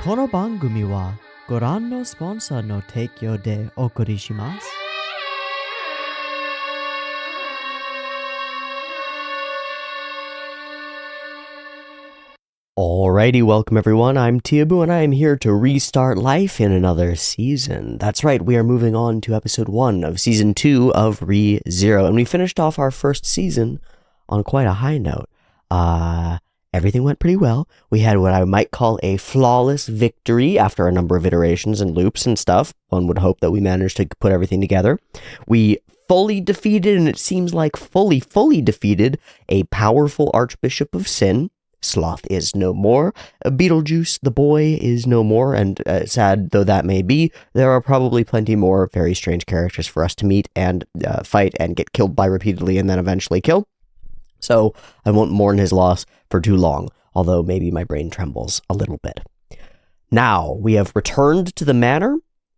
この番組はご覧のスポンサーの提供でお送りします。Alrighty, welcome everyone. I'm Teeaboo and I am here to restart life in another season. That's right, we are moving on to episode 1 of season 2 of ReZero, and we finished off our first season on quite a high note. Everything went pretty well. We had what I might call a flawless victory after a number of iterations and loops and stuff. One would hope that we managed to put everything together. We fully defeated, and it seems like fully defeated, a powerful Archbishop of Sin. Sloth is no more. Beetlejuice, the boy, is no more, and sad though that may be, there are probably plenty more very strange characters for us to meet and fight and get killed by repeatedly and then eventually kill. So I won't mourn his loss for too long, although maybe my brain trembles a little bit. Now, we have returned to the manor,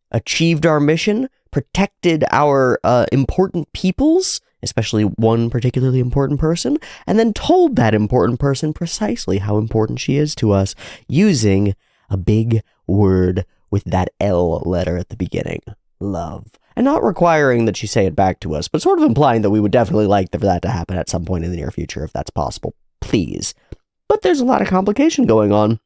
achieved our mission, protected our important peoples, especially one particularly important person, and then told that important person precisely how important she is to us using a big word with that L letter at the beginning. Love. And not requiring that she say it back to us, but sort of implying that we would definitely like for that to happen at some point in the near future, if that's possible. Please. But there's a lot of complication going on.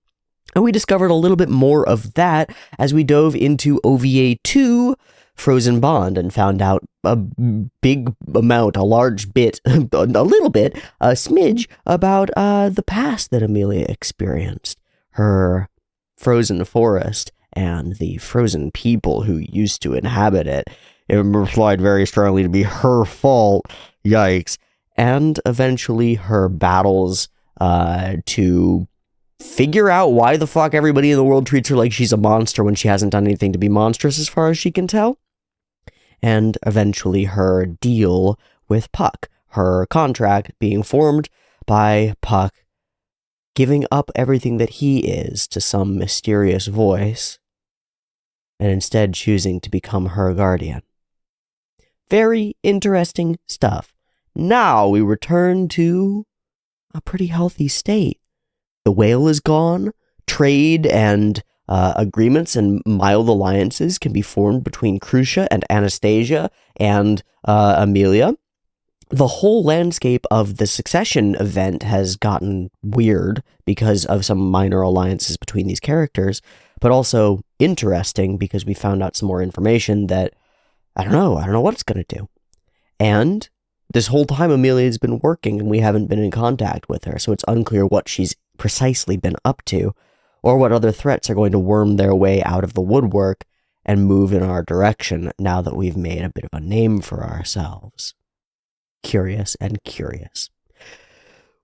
And we discovered a little bit more of that as we dove into OVA 2, Frozen Bond, and found out a big amount, a large bit, a little bit, a smidge about the past that Amelia experienced. Her frozen forest and the frozen people who used to inhabit it. It implied very strongly to be her fault. Yikes. And eventually her battles to figure out why the fuck everybody in the world treats her like she's a monster when she hasn't done anything to be monstrous as far as she can tell. And eventually her deal with Puck. Her contract being formed by Puck giving up everything that he is to some mysterious voice, and instead choosing to become her guardian. Very interesting stuff. Now we return to a pretty healthy state. The whale is gone. Trade and agreements and mild alliances can be formed between Crucia and Anastasia and Amelia. The whole landscape of the Succession event has gotten weird because of some minor alliances between these characters, but also interesting because we found out some more information that I don't know what it's going to do. And this whole time Amelia's been working and we haven't been in contact with her, so it's unclear what she's precisely been up to or what other threats are going to worm their way out of the woodwork and move in our direction now that we've made a bit of a name for ourselves. Curious and curious.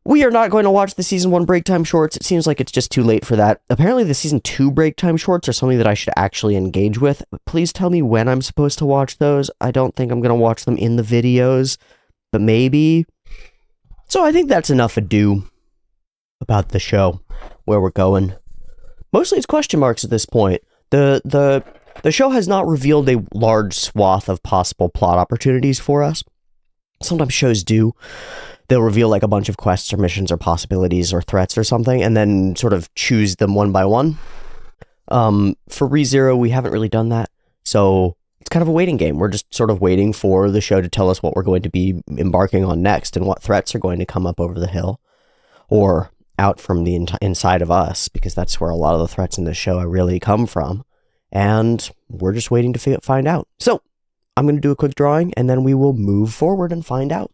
We are not going to watch the season 1 break time shorts. It seems like it's just too late for that. Apparently the season 2 break time shorts are something that I should actually engage with. Please tell me when I'm supposed to watch those. I don't think I'm going to watch them in the videos, but maybe. So I think that's enough ado about the show, where we're going. Mostly it's question marks at this point. The show has not revealed a large swath of possible plot opportunities for us. Sometimes shows do. They'll reveal like a bunch of quests or missions or possibilities or threats or something, and then sort of choose them one by one. For ReZero, we haven't really done that, so it's kind of a waiting game. We're just sort of waiting for the show to tell us what we're going to be embarking on next and what threats are going to come up over the hill or out from the inside of us, because that's where a lot of the threats in the show really come from, and we're just waiting to find out. So I'm going to do a quick drawing, and then we will move forward and find out.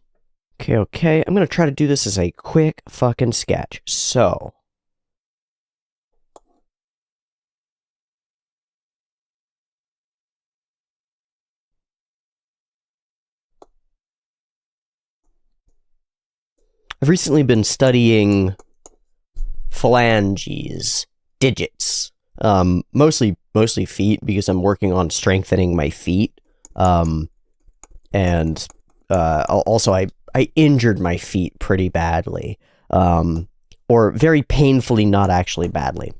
Okay. I'm going to try to do this as a quick fucking sketch. So, I've recently been studying phalanges, digits, mostly feet, because I'm working on strengthening my feet. And also I injured my feet pretty badly, or very painfully, not actually badly.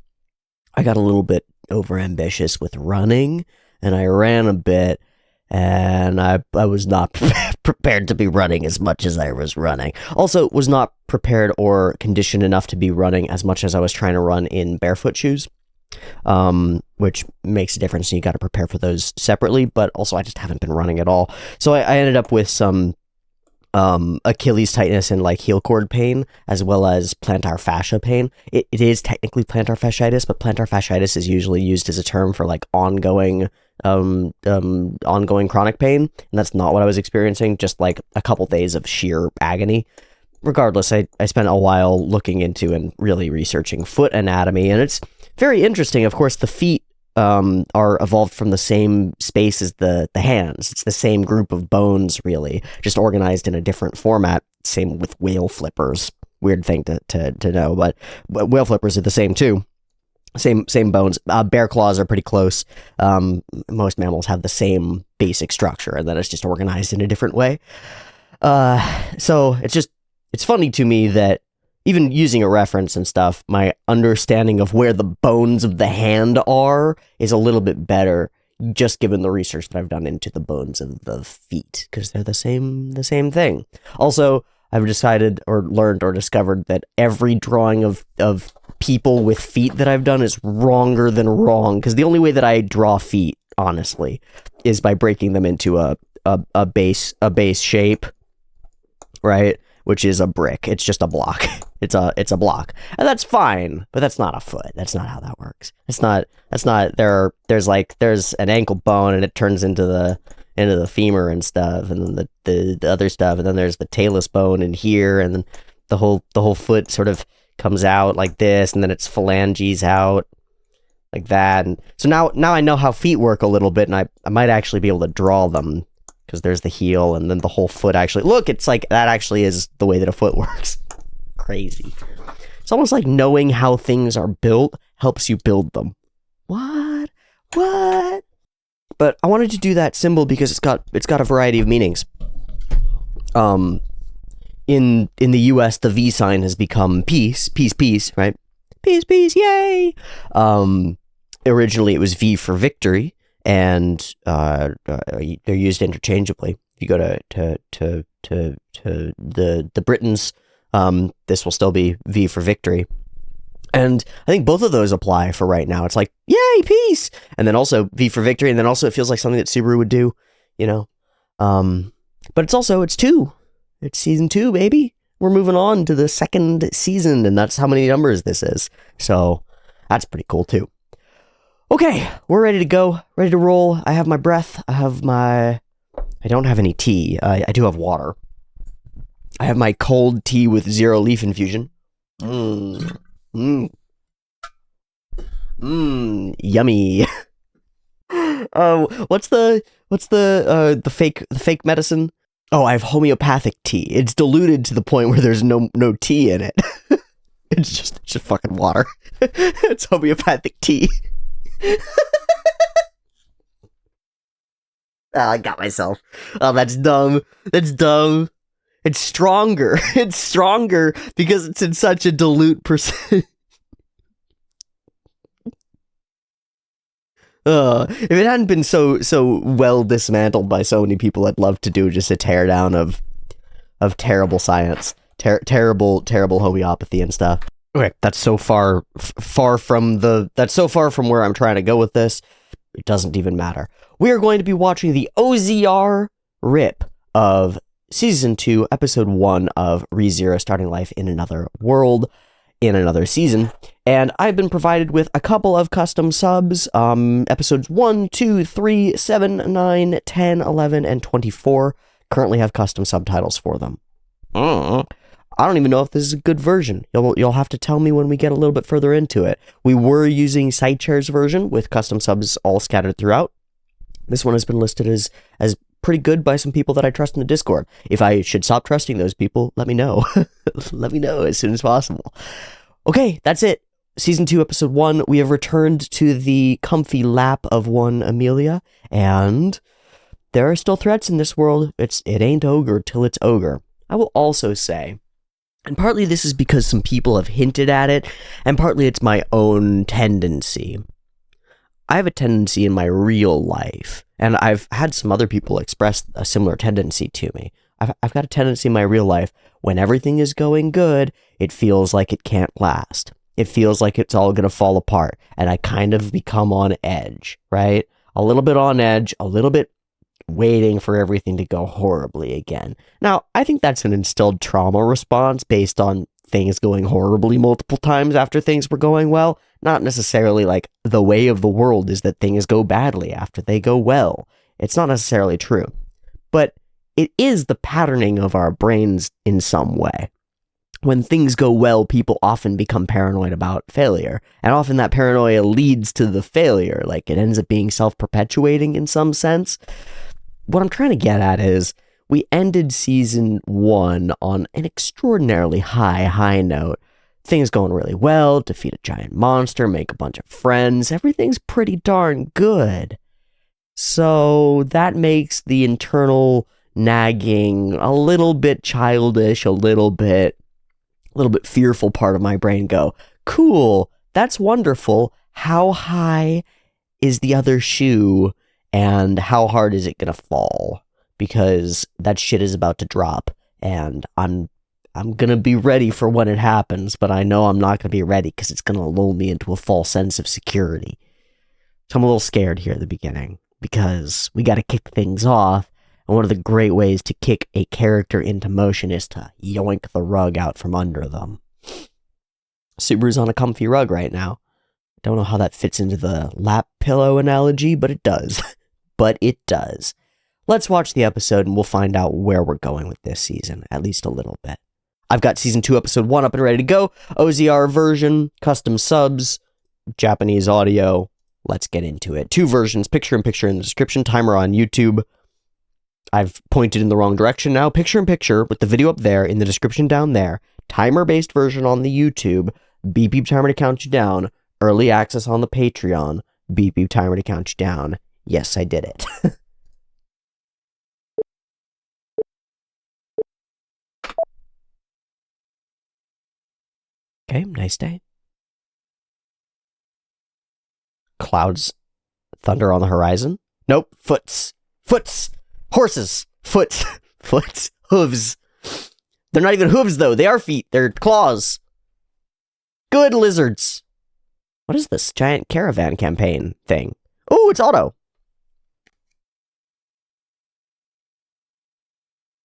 I got a little bit overambitious with running, and I ran a bit, and I was not prepared to be running as much as I was running. Also, was not prepared or conditioned enough to be running as much as I was trying to run in barefoot shoes. which makes a difference. So you got to prepare for those separately, but also I just haven't been running at all. So I ended up with some Achilles tightness and like heel cord pain, as well as plantar fascia pain. It is technically plantar fasciitis, but plantar fasciitis is usually used as a term for like ongoing chronic pain, and that's not what I was experiencing. Just like a couple days of sheer agony. Regardless, I spent a while looking into and really researching foot anatomy, and it's very interesting. Of course, the feet are evolved from the same space as the hands. It's the same group of bones, really, just organized in a different format. Same with whale flippers. Weird thing to know, but whale flippers are the same too. Same bones. Bear claws are pretty close. Most mammals have the same basic structure, and then it's just organized in a different way. So it's funny to me that even using a reference and stuff, my understanding of where the bones of the hand are is a little bit better, just given the research that I've done into the bones of the feet, because they're the same thing. Also, I've decided or learned or discovered that every drawing of people with feet that I've done is wronger than wrong, because the only way that I draw feet, honestly, is by breaking them into a base shape, right? Which is a brick. It's just a block. It's a block, and that's fine. But that's not a foot. That's not how that works. That's not. There's an ankle bone, and it turns into the femur and stuff, and then the other stuff, and then there's the talus bone in here, and then the whole foot sort of comes out like this, and then its phalanges out like that. And so now I know how feet work a little bit, and I might actually be able to draw them. Because there's the heel, and then the whole foot actually... Look, it's like, that actually is the way that a foot works. Crazy. It's almost like knowing how things are built helps you build them. What? But I wanted to do that symbol because it's got a variety of meanings. In the US, the V sign has become peace, right? Peace, yay! Originally, it was V for victory. And they're used interchangeably. If you go to the Britons, this will still be V for victory. And I think both of those apply for right now. It's like, yay, peace! And then also V for victory, and then also it feels like something that Subaru would do, you know? But it's 2. It's season 2, baby. We're moving on to the second season, and that's how many numbers this is. So that's pretty cool, too. Okay, we're ready to go, ready to roll. I have my breath. I don't have any tea. I do have water. I have my cold tea with 0 leaf infusion. Yummy. What's the fake medicine? Oh, I have homeopathic tea. It's diluted to the point where there's no tea in it. It's just fucking water. It's homeopathic tea. I got myself. Oh, that's dumb. It's stronger. It's stronger because it's in such a dilute percent. If it hadn't been so well dismantled by so many people, I'd love to do just a teardown of terrible science, terrible homeopathy and stuff. Okay, that's so far from where I'm trying to go with this. It doesn't even matter. We are going to be watching the OZR rip of Season 2, Episode 1 of ReZero, Starting Life in Another World, in another season. And I've been provided with a couple of custom subs, Episodes 1, 2, 3, 7, 9, 10, 11, and 24. Currently have custom subtitles for them. I don't even know if this is a good version. You'll have to tell me when we get a little bit further into it. We were using Sidechair's version with custom subs all scattered throughout. This one has been listed as pretty good by some people that I trust in the Discord. If I should stop trusting those people, let me know. Let me know as soon as possible. Okay, that's it. Season 2, Episode 1. We have returned to the comfy lap of one Amelia, and there are still threats in this world. It ain't ogre till it's ogre. I will also say, and partly this is because some people have hinted at it, and partly it's my own tendency. I have a tendency in my real life, and I've had some other people express a similar tendency to me. I've got a tendency in my real life, when everything is going good, it feels like it can't last. it feels like it's all going to fall apart. And I kind of become on edge, right? A little bit on edge, a little bit waiting for everything to go horribly again. Now, I think that's an instilled trauma response based on things going horribly multiple times after things were going well. Not necessarily like the way of the world is that things go badly after they go well. It's not necessarily true. But it is the patterning of our brains in some way. When things go well, people often become paranoid about failure. And often that paranoia leads to the failure. Like, it ends up being self-perpetuating in some sense. What I'm trying to get at is, we ended season 1 on an extraordinarily high note. Things going really well, defeat a giant monster, make a bunch of friends. Everything's pretty darn good. So that makes the internal nagging a little bit childish, a little bit fearful part of my brain go, cool, that's wonderful. How high is the other shoe and how hard is it gonna fall? Because that shit is about to drop and I'm gonna be ready for when it happens, but I know I'm not gonna be ready because it's gonna lull me into a false sense of security. So I'm a little scared here at the beginning because we gotta kick things off. And one of the great ways to kick a character into motion is to yoink the rug out from under them. Subaru's on a comfy rug right now. Don't know how that fits into the lap pillow analogy, but it does. But it does. Let's watch the episode and we'll find out where we're going with this season, at least a little bit. I've got season 2, episode 1 up and ready to go. OZR version, custom subs, Japanese audio. Let's get into it. 2 versions, picture-in-picture in the description, timer on YouTube. I've pointed in the wrong direction now. Picture-in-picture with the video up there, in the description down there. Timer-based version on the YouTube. Beep beep timer to count you down. Early access on the Patreon. Beep beep timer to count you down. Yes, I did it. Okay, nice day. Clouds, thunder on the horizon. Nope, foots, horses, foots, hooves. They're not even hooves, though. They are feet. They're claws. Good lizards. What is this giant caravan campaign thing? Oh, it's Otto.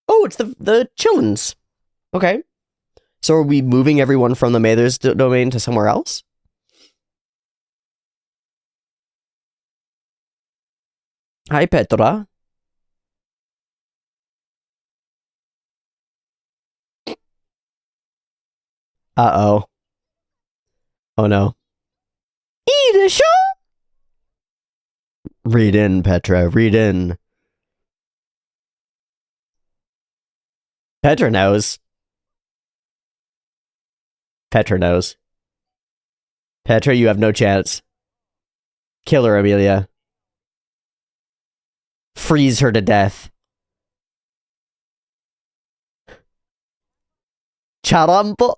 Oh, it's the Chillins. Okay. So are we moving everyone from the Mather's domain to somewhere else? Hi, Petra. Uh-oh. Oh, no. Edisha! Read in, Petra. Read in. Petra knows. Petra knows. Petra, you have no chance. Kill her, Amelia. Freeze her to death. Charampo.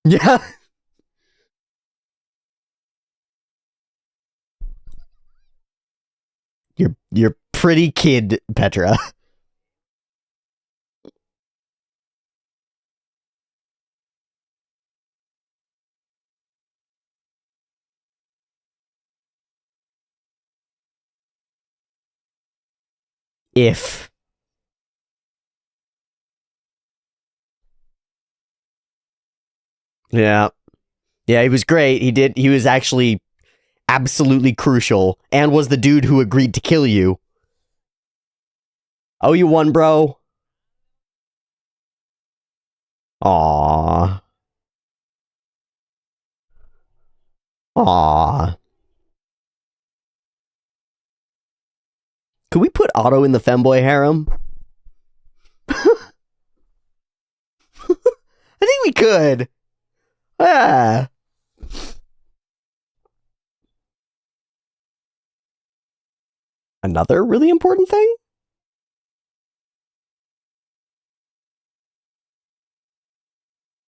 Yeah. You're pretty kid, Petra. If. Yeah. Yeah, he was great. He was actually absolutely crucial and was the dude who agreed to kill you. Oh, you won, bro. Aww. Aww. Could we put Otto in the femboy harem? I think we could. Ah. Another really important thing?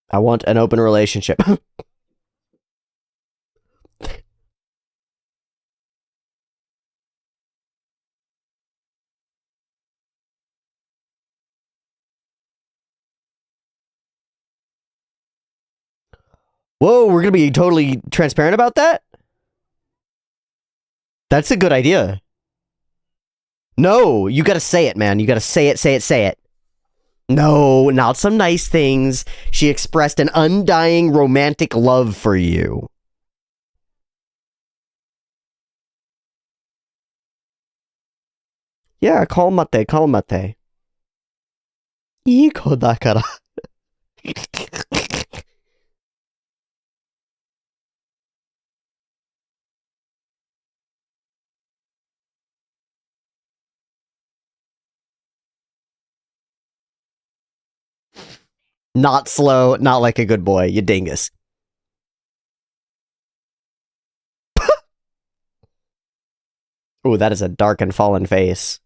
I want an open relationship. Whoa, we're gonna be totally transparent about that? That's a good idea. No, you gotta say it, man. You gotta say it, say it, say it. No, not some nice things. She expressed an undying romantic love for you. Yeah, call mate, call mate. いい子だから。Not slow, not like a good boy, you dingus. Ooh, that is a dark and fallen face.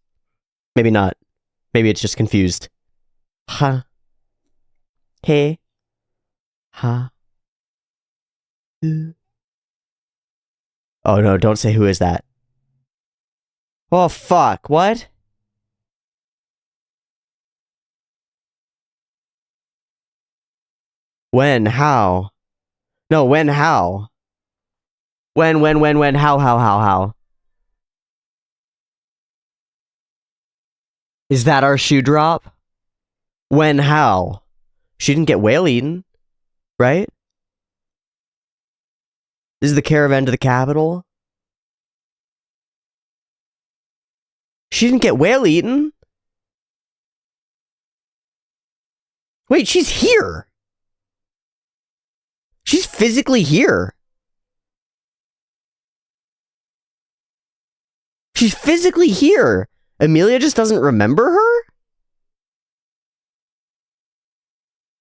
Maybe not. Maybe it's just confused. Ha. Hey. Ha. Oh no, don't say who is that. Oh fuck, what? When, how? No, when, how? When, how? Is that our shoe drop? When, how? She didn't get whale eaten, right? This is the caravan to the capital? She didn't get whale eaten? Wait, she's here! She's physically here! She's physically here! Amelia just doesn't remember her?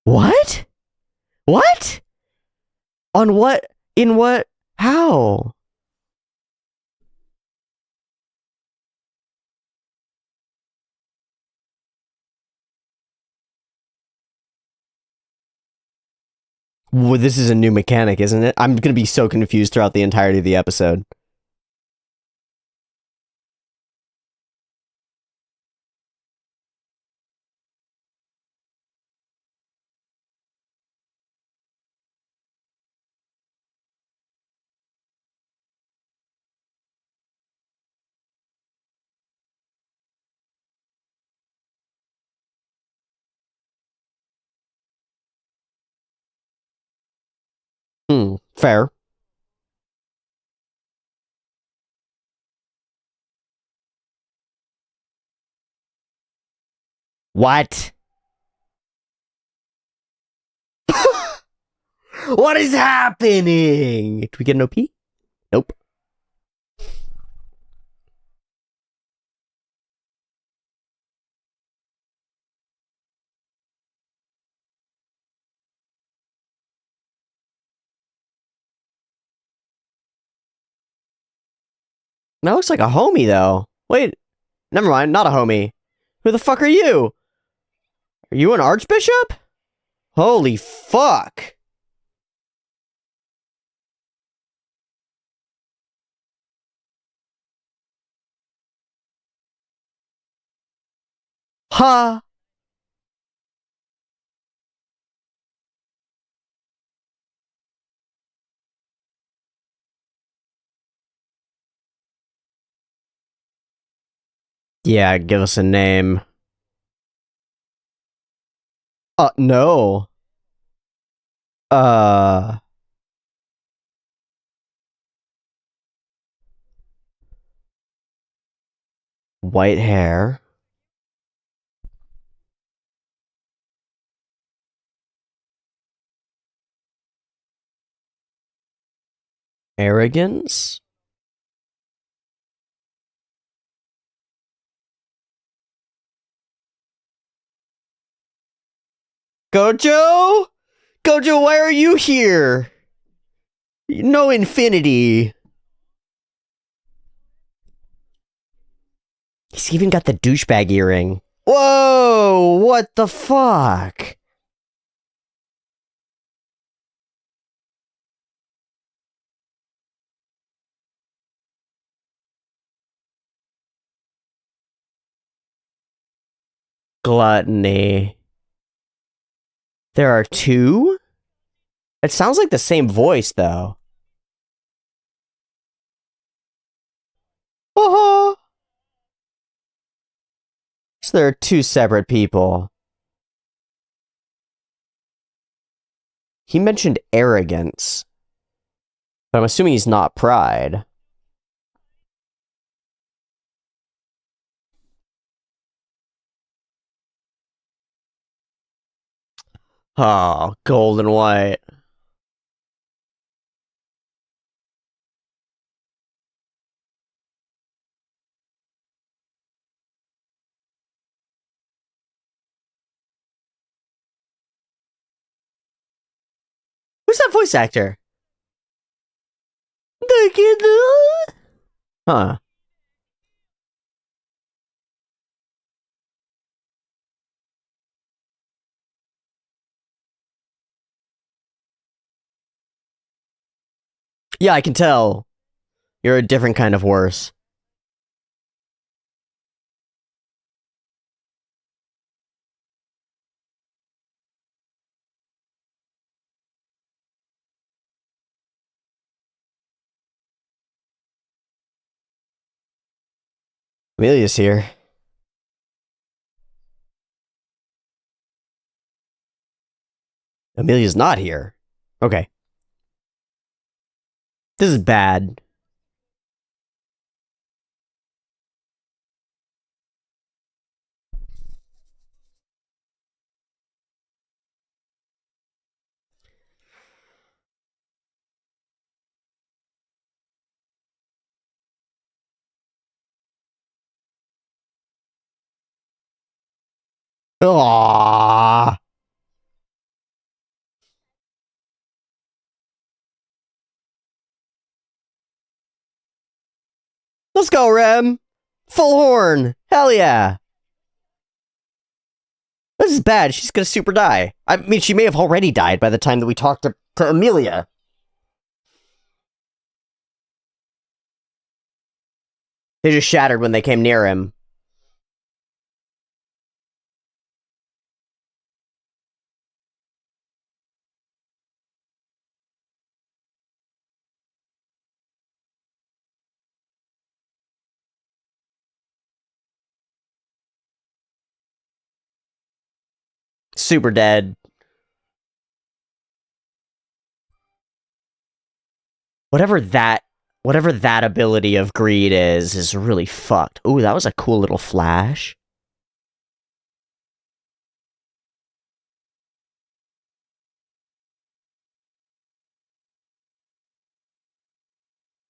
What? What? On what? In what? How? Well, this is a new mechanic, isn't it? I'm gonna be so confused throughout the entirety of the episode. Fair. What? What is happening? Do we get an OP? Nope. That looks like a homie, though. Wait, never mind, not a homie. Who the fuck are you? Are you an archbishop? Holy fuck. Ha! Yeah, give us a name. No. Uh... White hair. Arrogance? Gojo? Gojo, why are you here? No infinity. He's even got the douchebag earring. Whoa! What the fuck? Gluttony. There are two? It sounds like the same voice, though. Uh-huh. So there are two separate people. He mentioned arrogance, but I'm assuming he's not pride. Oh, gold and white. Who's that voice actor? Huh. Yeah, I can tell. You're a different kind of worse. Amelia's here. Amelia's not here. Okay. This is bad. Aww. Let's go, Rem. Full horn. Hell yeah. This is bad. She's gonna super die. I mean, she may have already died by the time that we talked to Amelia. They just shattered when they came near him. Super dead. Whatever that ability of greed is really fucked. Ooh, that was a cool little flash.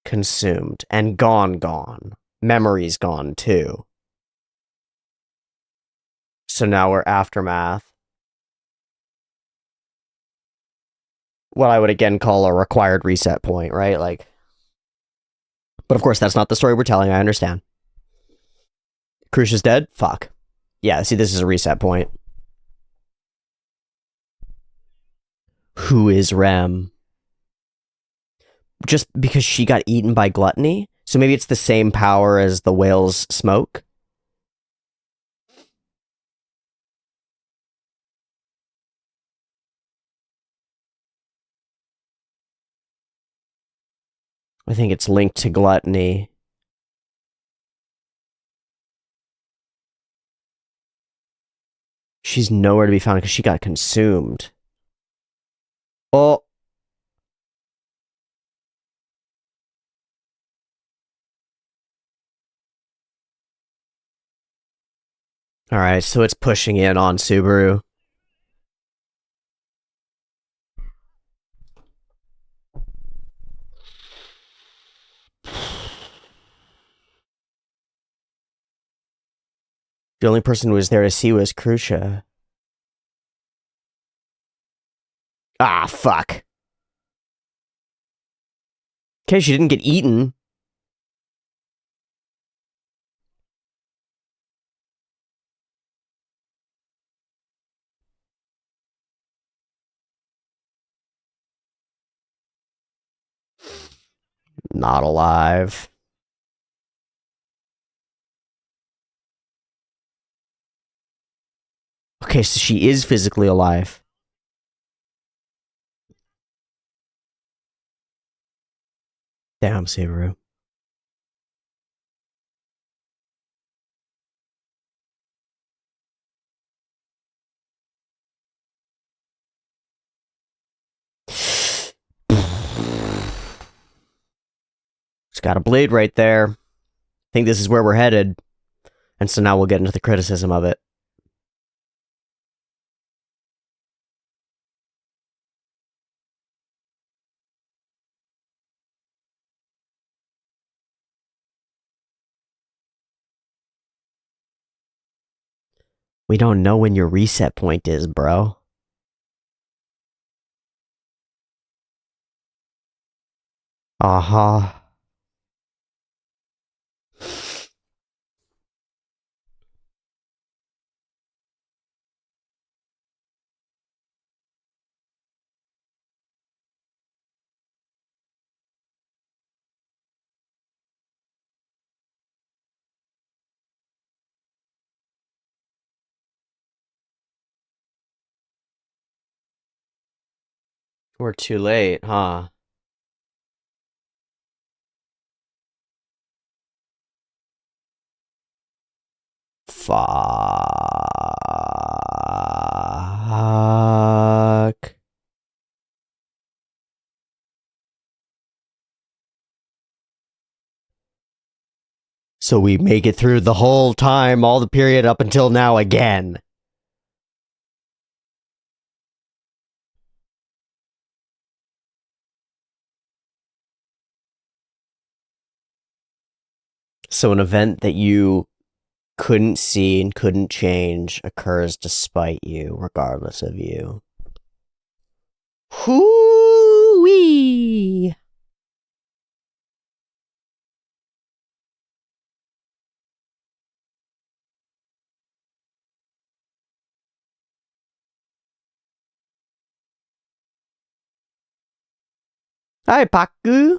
Consumed and gone. Memory's gone too. So now we're aftermath. What I would again call a required reset point, right? Like, but of course that's not the story we're telling. I understand. Crucia's dead. Fuck. Yeah. See, this is a reset point. Who is Rem? Just because she got eaten by gluttony? So maybe it's the same power as the whale's smoke? I think it's linked to gluttony. She's nowhere to be found because she got consumed. Oh. Alright, so it's pushing in on Subaru. The only person who was there to see was Crucia. Ah, fuck. Okay, she didn't get eaten. Not alive. Okay, so she is physically alive. Damn, Subaru. It's got a blade right there. I think this is where we're headed. And so now we'll get into the criticism of it. We don't know when your reset point is, bro. Uh-huh. We're too late, huh? Fuck. So we make it through the whole time, all the period up until now again. So an event that you couldn't see and couldn't change occurs despite you, regardless of you. Hoo-wee! Hi, Paku!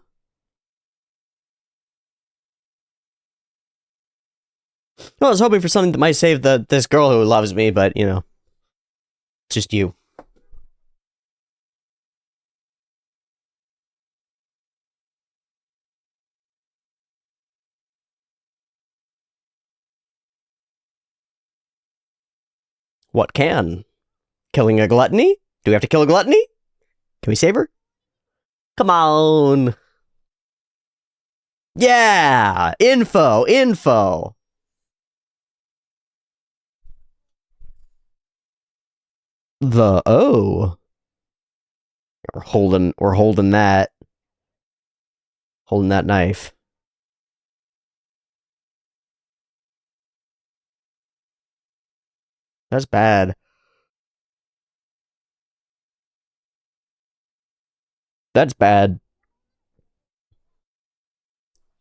Well, I was hoping for something that might save this girl who loves me, but, you know, just you. What can? Killing a gluttony? Do we have to kill a gluttony? Can we save her? Come on! Yeah! Info! The O. We're holding that. Holding that knife. That's bad. That's bad.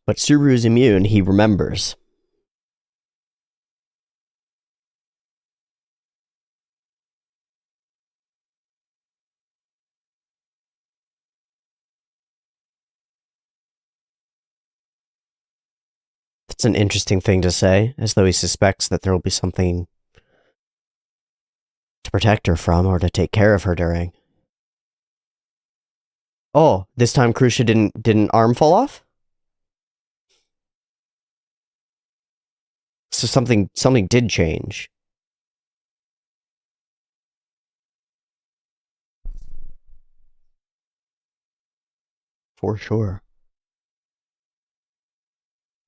But Subaru's immune, he remembers. That's an interesting thing to say, as though he suspects that there will be something to protect her from or to take care of her during. Oh, this time Crucia didn't arm fall off? So something did change. For sure.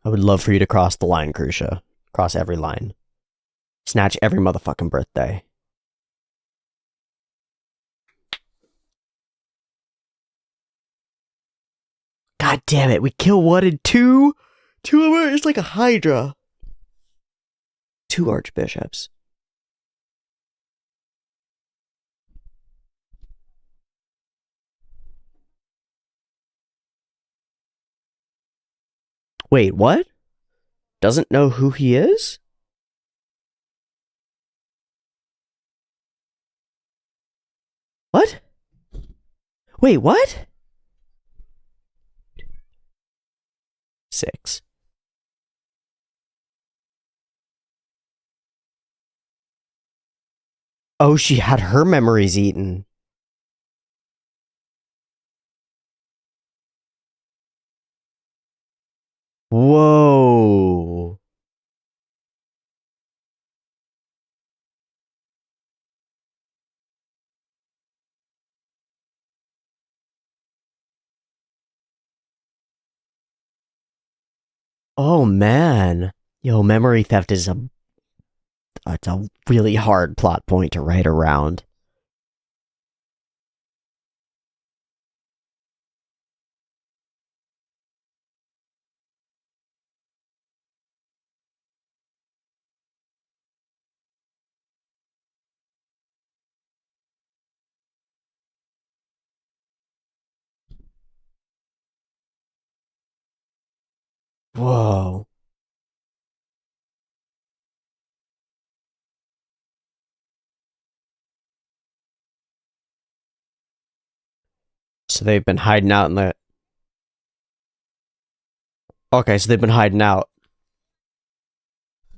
I would love for you to cross the line, Crucia. Cross every line. Snatch every motherfucking birthday. God damn it, we kill one and two? Two of them? It's like a hydra. Two archbishops. Wait, what? Doesn't know who he is? What? Wait, what? 6. Oh, she had her memories eaten. Whoa. Oh man. Yo, memory theft is it's a really hard plot point to write around. Whoa. So they've been hiding out in the. Okay, so they've been hiding out.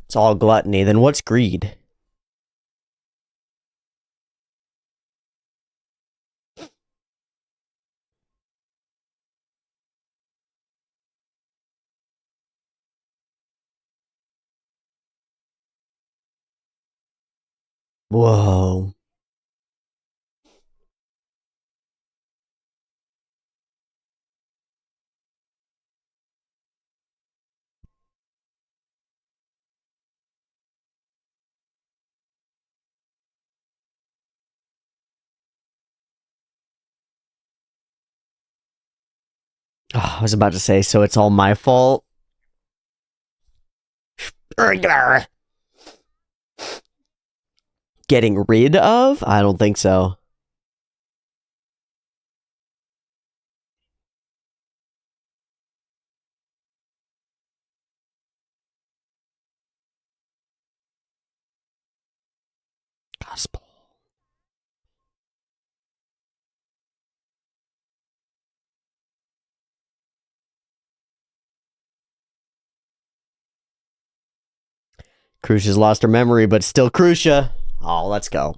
It's all gluttony. Then what's greed? Whoa. Oh, I was about to say, so it's all my fault? Getting rid of? I don't think so. Gospel. Crucia's lost her memory, but still Crucia. Oh, let's go.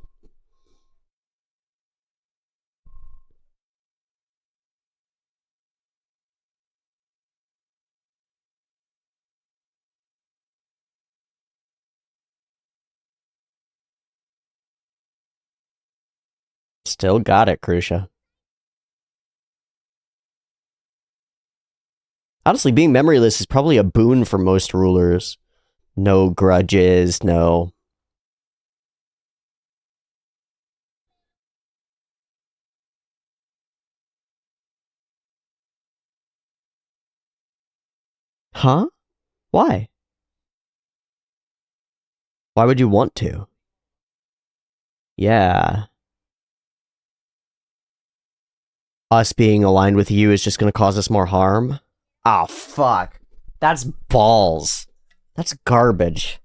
Still got it, Crucia. Honestly, being memoryless is probably a boon for most rulers. No grudges, no. Huh? Why? Why would you want to? Yeah. Us being aligned with you is just gonna cause us more harm? Oh, fuck. That's balls. That's garbage.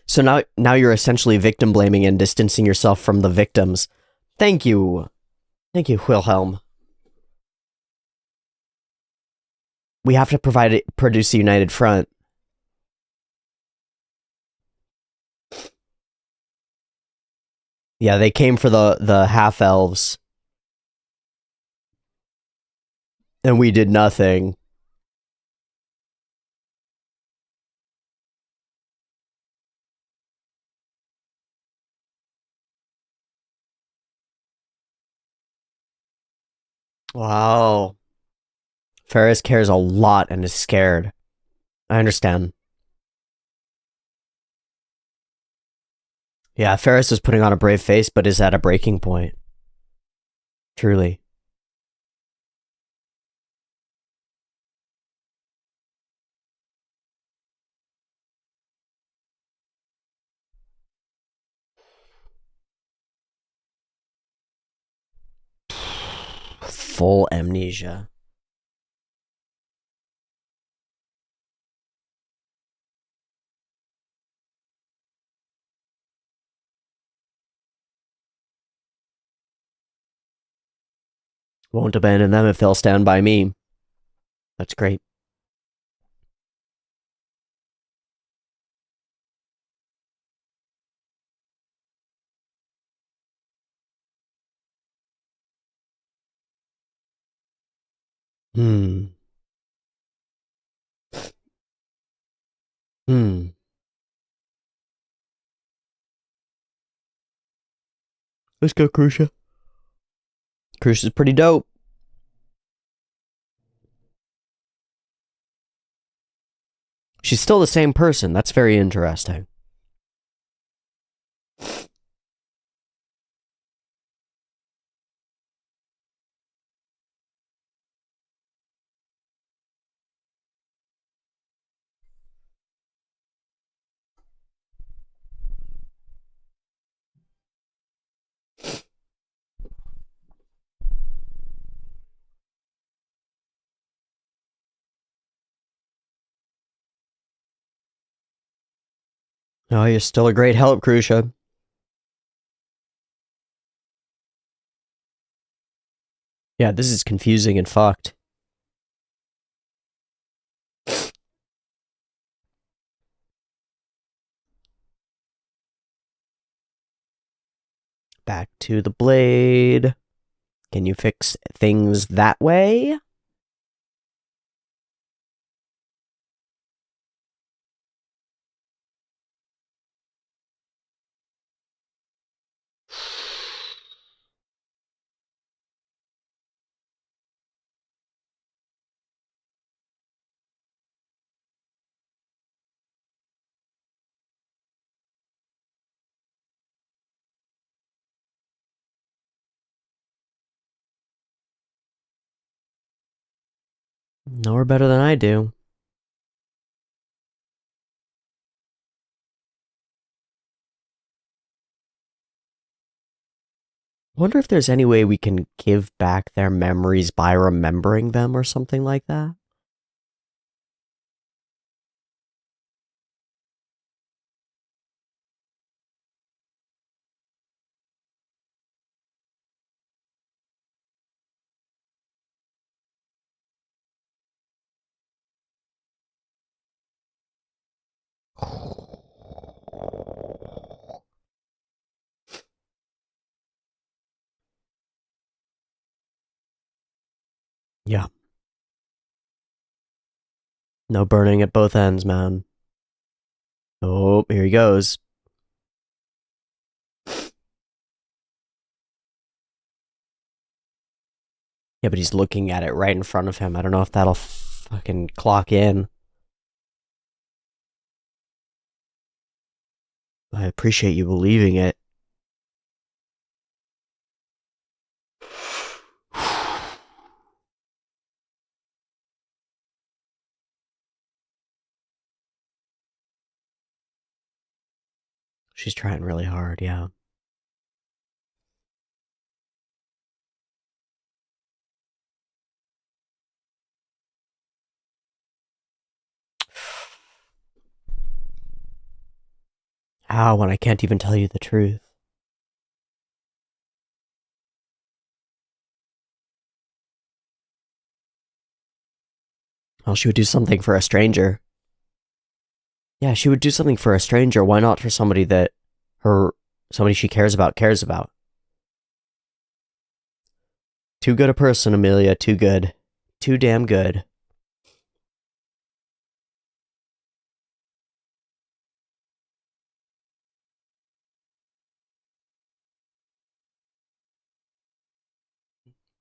So now you're essentially victim blaming and distancing yourself from the victims. Thank you. Thank you, Wilhelm. We have to produce a united front. Yeah, they came for the half elves, and we did nothing. Wow. Ferris cares a lot and is scared. I understand. Yeah, Ferris is putting on a brave face, but is at a breaking point. Truly. Full amnesia. Won't abandon them if they'll stand by me. That's great. Hmm. Hmm. Let's go, Crucia. Crucia's pretty dope. She's still the same person. That's very interesting. Oh, you're still a great help, Crucia. Yeah, this is confusing and fucked. Back to the blade. Can you fix things that way? No, we're better than I do. Wonder if there's any way we can give back their memories by remembering them or something like that. Yeah. No burning at both ends, man. Oh, here he goes. Yeah, but he's looking at it right in front of him. I don't know if that'll fucking clock in. I appreciate you believing it. She's trying really hard, yeah. How when I can't even tell you the truth? Well, she would do something for a stranger. Yeah, she would do something for a stranger. Why not for somebody that her somebody she cares about cares about? Too good a person, Amelia. Too good. Too damn good.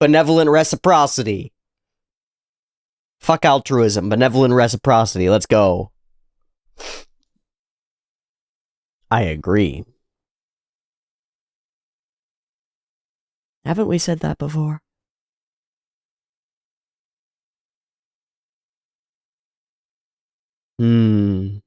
Benevolent reciprocity. Fuck altruism. Benevolent reciprocity. Let's go. I agree. Haven't we said that before? Hmm.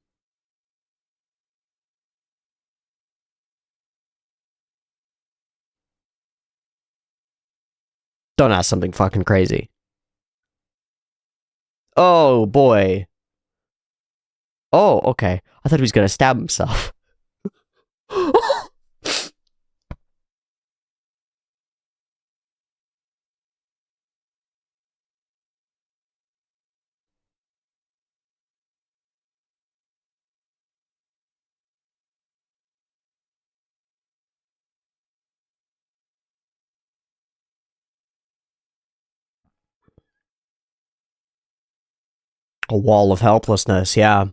Don't ask something fucking crazy. Oh, boy. Oh, okay. I thought he was gonna stab himself. A wall of helplessness, yeah.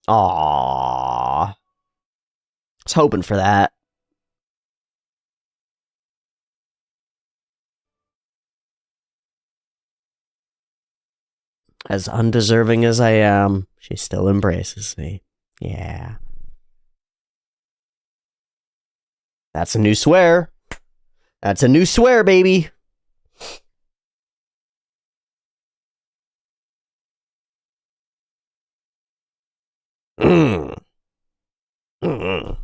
Aww. I was hoping for that. As undeserving as I am, she still embraces me. Yeah. That's a new swear. That's a new swear, baby. Mm. Mm.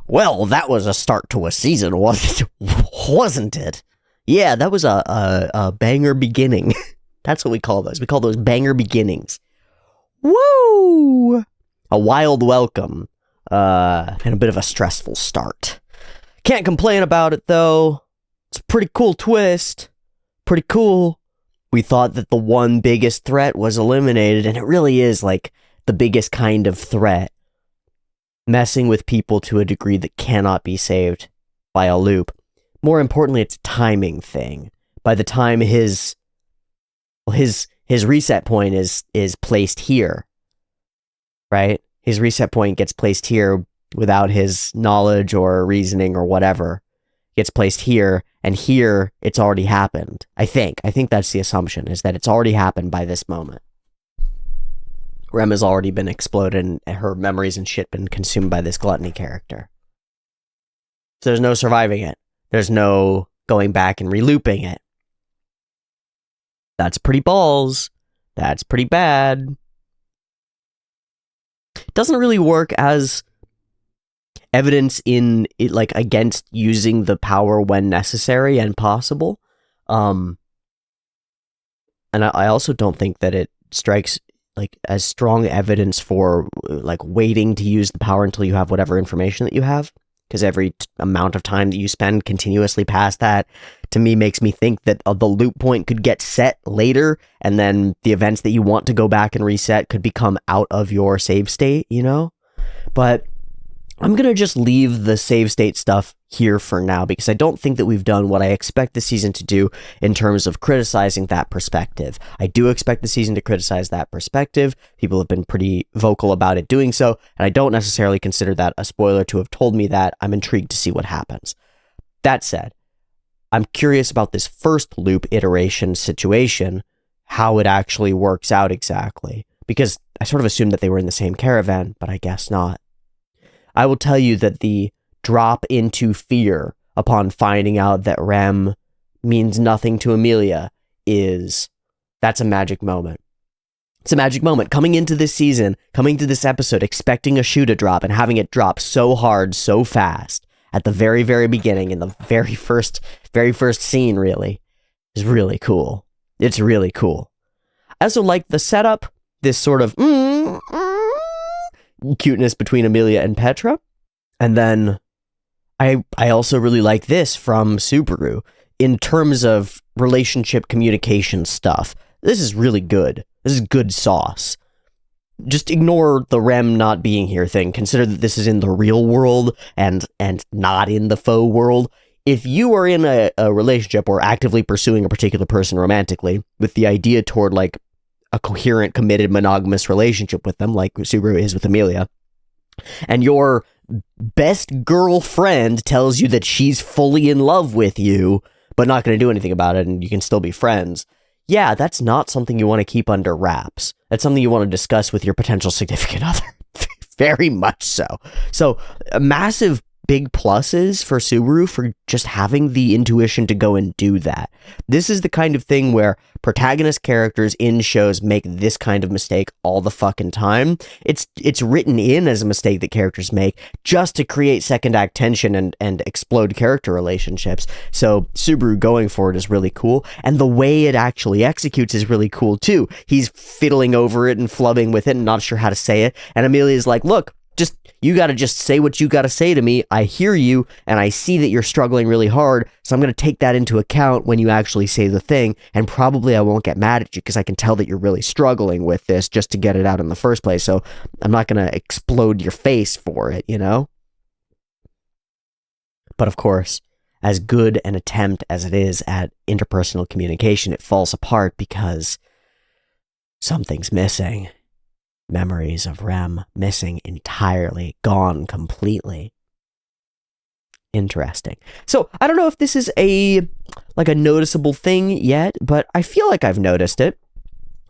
Well, that was a start to a season, wasn't it? Yeah, that was a banger beginning. That's what we call those. We call those banger beginnings. Woo! A wild welcome, and a bit of a stressful start. Can't complain about it, though. It's a pretty cool twist. Pretty cool. We thought that the one biggest threat was eliminated, and it really is, like, the biggest kind of threat. Messing with people to a degree that cannot be saved by a loop. More importantly, it's a timing thing. By the time his reset point is placed here, right? His reset point gets placed here without his knowledge or reasoning or whatever. Gets placed here, and here it's already happened. I think that's the assumption, is that it's already happened by this moment. Rem has already been exploded, and her memories and shit been consumed by this gluttony character. So there's no surviving it. There's no going back and relooping it. That's pretty balls. That's pretty bad. It doesn't really work as evidence in it, like, against using the power when necessary and possible. And I also don't think that it strikes like as strong evidence for like waiting to use the power until you have whatever information that you have, because every amount of time that you spend continuously past that, to me, makes me think that the loop point could get set later, and then the events that you want to go back and reset could become out of your save state, you know? But I'm gonna just leave the save state stuff here for now, because I don't think that we've done what I expect the season to do in terms of criticizing that perspective. I do expect the season to criticize that perspective. People have been pretty vocal about it doing so, and I don't necessarily consider that a spoiler to have told me that. I'm intrigued to see what happens. That said, I'm curious about this first loop iteration situation, how it actually works out exactly, because I sort of assumed that they were in the same caravan, but I guess not. I will tell you that the drop into fear upon finding out that Rem means nothing to Amelia that's a magic moment. It's a magic moment. Coming into this season, coming to this episode, expecting a shoe to drop and having it drop so hard, so fast at the very, very beginning, in the very first scene, really, is really cool. It's really cool. I also like the setup, this sort of cuteness between Amelia and Petra. And then I also really like this from Subaru in terms of relationship communication stuff. This is really good. This is good sauce. Just ignore the Rem not being here thing. Consider that this is in the real world and not in the faux world. If you are in a relationship or actively pursuing a particular person romantically with the idea toward like a coherent, committed, monogamous relationship with them, like Subaru is with Amelia, and your best girlfriend tells you that she's fully in love with you, but not going to do anything about it, and you can still be friends, yeah, that's not something you want to keep under wraps. That's something you want to discuss with your potential significant other. Very much so. So, massive big pluses for Subaru for just having the intuition to go and do that. This is the kind of thing where protagonist characters in shows make this kind of mistake all the fucking time. It's written in as a mistake that characters make just to create second act tension and explode character relationships. So Subaru going for it is really cool, and the way it actually executes is really cool too. He's fiddling over it and flubbing with it and not sure how to say it, and Amelia's like, look, you gotta just say what you gotta say to me. I hear you, and I see that you're struggling really hard, so I'm gonna take that into account when you actually say the thing, and probably I won't get mad at you because I can tell that you're really struggling with this just to get it out in the first place, so I'm not gonna explode your face for it, you know? But of course, as good an attempt as it is at interpersonal communication, it falls apart because something's missing. Memories of Rem missing entirely, gone completely. Interesting. So I don't know if this is a noticeable thing yet, but I feel like I've noticed it.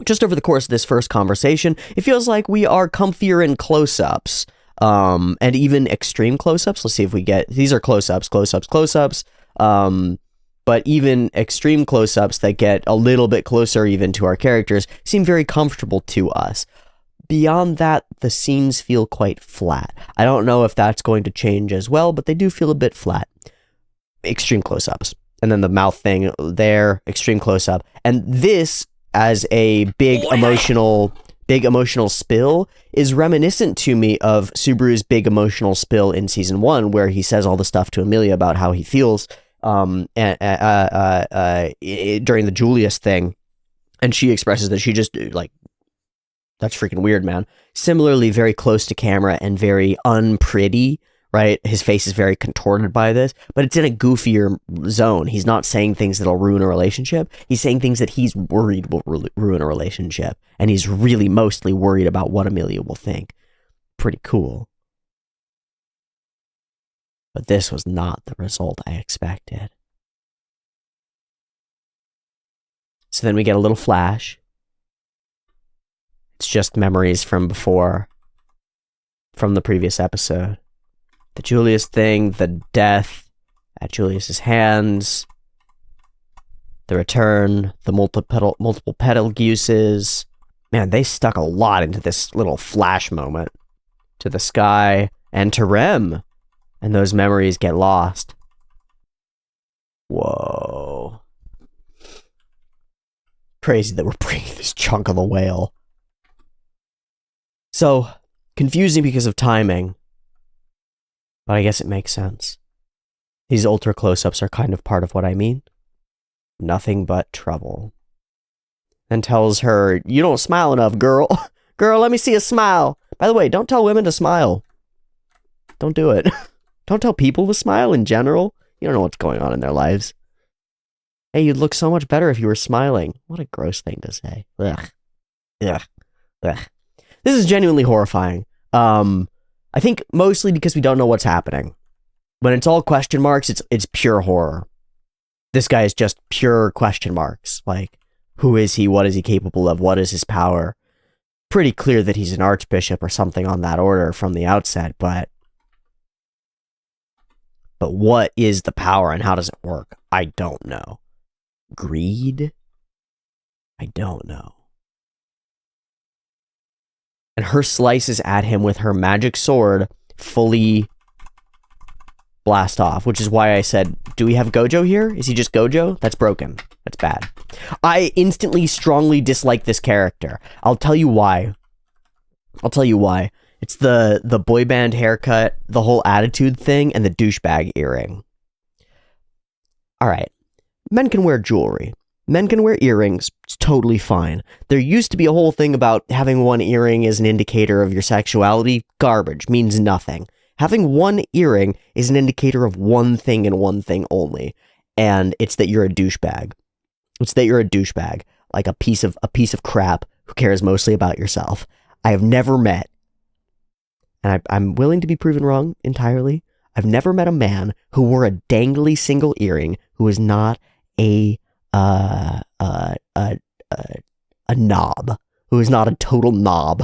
Just over the course of this first conversation, it feels like we are comfier in close-ups, and even extreme close-ups. Let's see if we get, these are close-ups, but even extreme close-ups that get a little bit closer even to our characters seem very comfortable to us. Beyond that, the scenes feel quite flat. I don't know if that's going to change as well, but they do feel a bit flat. Extreme close-ups. And then the mouth thing there, extreme close-up. And this, as a big emotional spill, is reminiscent to me of Subaru's big emotional spill in season 1, where he says all the stuff to Amelia about how he feels during the Julius thing. And she expresses that she just, like, that's freaking weird, man. Similarly, very close to camera and very unpretty, right? His face is very contorted by this, but it's in a goofier zone. He's not saying things that'll ruin a relationship. He's saying things that he's worried will ruin a relationship. And he's really mostly worried about what Amelia will think. Pretty cool. But this was not the result I expected. So then we get a little flash. It's just memories from before, from the previous episode. The Julius thing, the death at Julius's hands, the return, the multiple petal uses. Man, they stuck a lot into this little flash moment. To the sky and to Rem. And those memories get lost. Whoa. Crazy that we're bringing this chunk of the whale. So, confusing because of timing, but I guess it makes sense. These ultra close-ups are kind of part of what I mean. Nothing but trouble. And tells her, you don't smile enough, girl. Girl, let me see a smile. By the way, don't tell women to smile. Don't do it. Don't tell people to smile in general. You don't know what's going on in their lives. Hey, you'd look so much better if you were smiling. What a gross thing to say. Ugh. Ugh. Ugh. This is genuinely horrifying. I think mostly because we don't know what's happening. When it's all question marks, it's pure horror. This guy is just pure question marks. Like, who is he? What is he capable of? What is his power? Pretty clear that he's an archbishop or something on that order from the outset, but what is the power and how does it work? I don't know. Greed? I don't know. And her slices at him with her magic sword fully blast off, which is why I said, do we have Gojo here? Is he just Gojo? That's broken. That's bad. I instantly strongly dislike this character. I'll tell you why. It's the boy band haircut, the whole attitude thing, and the douchebag earring. Alright. Men can wear jewelry. Men can wear earrings. It's totally fine. There used to be a whole thing about having one earring as an indicator of your sexuality. Garbage. Means nothing. Having one earring is an indicator of one thing and one thing only. And it's that you're a douchebag. It's that you're a douchebag. Like a piece of crap who cares mostly about yourself. I have never met, and I'm willing to be proven wrong entirely, I've never met a man who wore a dangly single earring who is not a knob, who is not a total knob.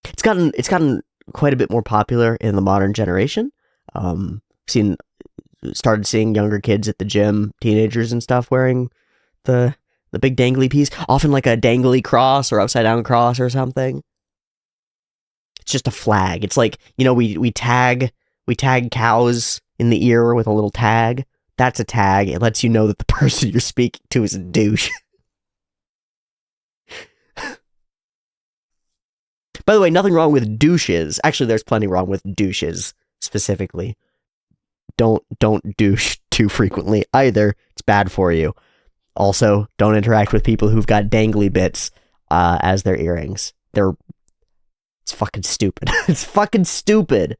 It's gotten quite a bit more popular in the modern generation. Started seeing younger kids at the gym, teenagers and stuff, wearing the big dangly piece, often like a dangly cross or upside down cross or something. It's just a flag. It's like, you know, we tag cows in the ear with a little tag. That's a tag. It lets you know that the person you're speaking to is a douche. By the way, nothing wrong with douches. Actually, there's plenty wrong with douches specifically. Don't douche too frequently either. It's bad for you. Also, don't interact with people who've got dangly bits as their earrings. They're It's fucking stupid. It's fucking stupid.